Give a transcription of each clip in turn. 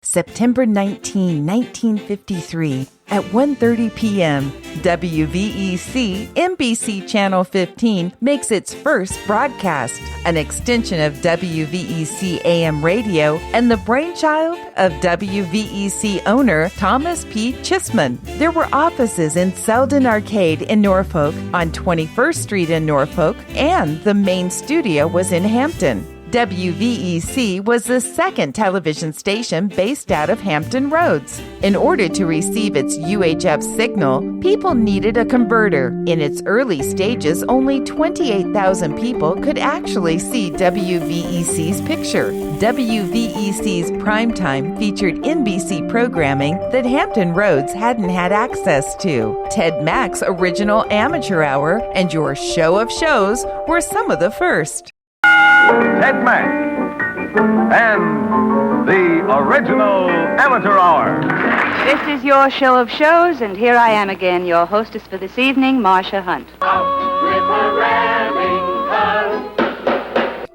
September 19, 1953, at 1:30 p.m., WVEC NBC Channel 15 makes its first broadcast, an extension of WVEC AM radio and the brainchild of WVEC owner Thomas P. Chisman. There were offices in Selden Arcade in Norfolk, on 21st Street in Norfolk, and the main studio was in Hampton. WVEC was the second television station based out of Hampton Roads. In order to receive its UHF signal, people needed a converter. In its early stages, only 28,000 people could actually see WVEC's picture. WVEC's primetime featured NBC programming that Hampton Roads hadn't had access to. Ted Mack's original amateur hour and Your Show of Shows were some of the first. Ted Mack and the original amateur hour. This is Your Show of Shows, and here I am again, your hostess for this evening, Marcia Hunt.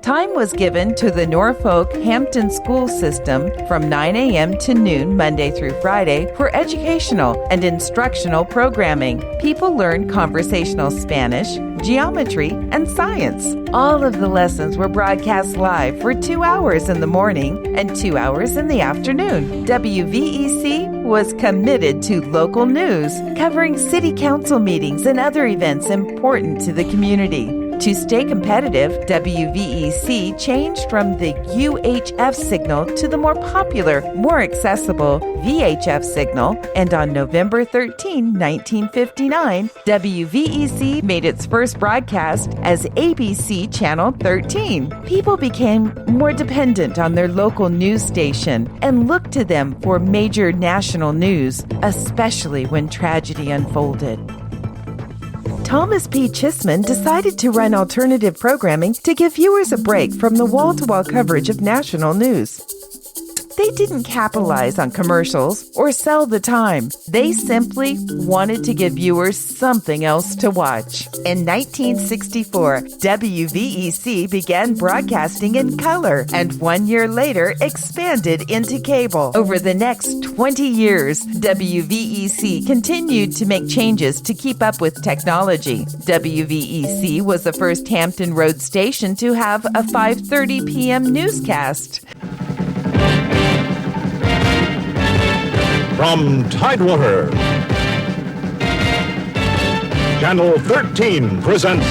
Time was given to the Norfolk Hampton school system from 9 a.m. to noon Monday through Friday for educational and instructional programming. People learned conversational Spanish, geometry, and science. All of the lessons were broadcast live for 2 hours in the morning and 2 hours in the afternoon. WVEC was committed to local news, covering city council meetings and other events important to the community. To stay competitive, WVEC changed from the UHF signal to the more popular, more accessible VHF signal, and on November 13, 1959, WVEC made its first broadcast as ABC Channel 13. People became more dependent on their local news station and looked to them for major national news, especially when tragedy unfolded. Thomas P. Chisman decided to run alternative programming to give viewers a break from the wall-to-wall coverage of national news. They didn't capitalize on commercials or sell the time. They simply wanted to give viewers something else to watch. In 1964, WVEC began broadcasting in color and 1 year later expanded into cable. Over the next 20 years, WVEC continued to make changes to keep up with technology. WVEC was the first Hampton Roads station to have a 5:30 p.m. newscast. From Tidewater, Channel 13 presents.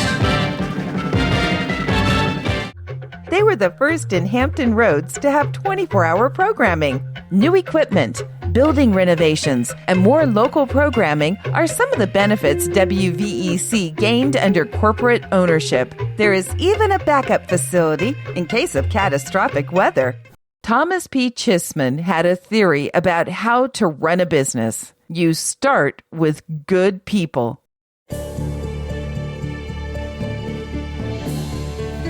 They were the first in Hampton Roads to have 24-hour programming. New equipment, building renovations, and more local programming are some of the benefits WVEC gained under corporate ownership. There is even a backup facility in case of catastrophic weather. Thomas P. Chisman had a theory about how to run a business. You start with good people.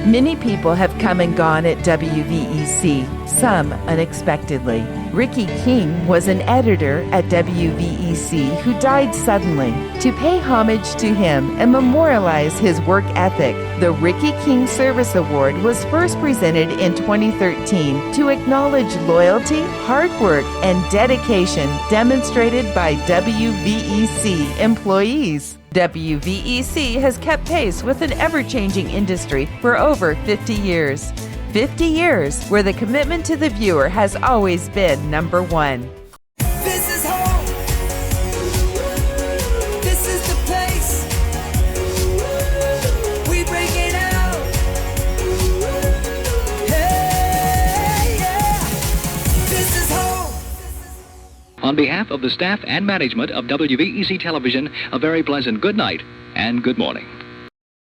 Many people have come and gone at WVEC, some unexpectedly. Ricky King was an editor at WVEC who died suddenly. To pay homage to him and memorialize his work ethic, the Ricky King Service Award was first presented in 2013 to acknowledge loyalty, hard work, and dedication demonstrated by WVEC employees. WVEC has kept pace with an ever-changing industry for over 50 years. 50 years where the commitment to the viewer has always been number one. This is home. This is the place. We break it out. Hey, yeah. This is home. On behalf of the staff and management of WVEC Television, a very pleasant good night and good morning.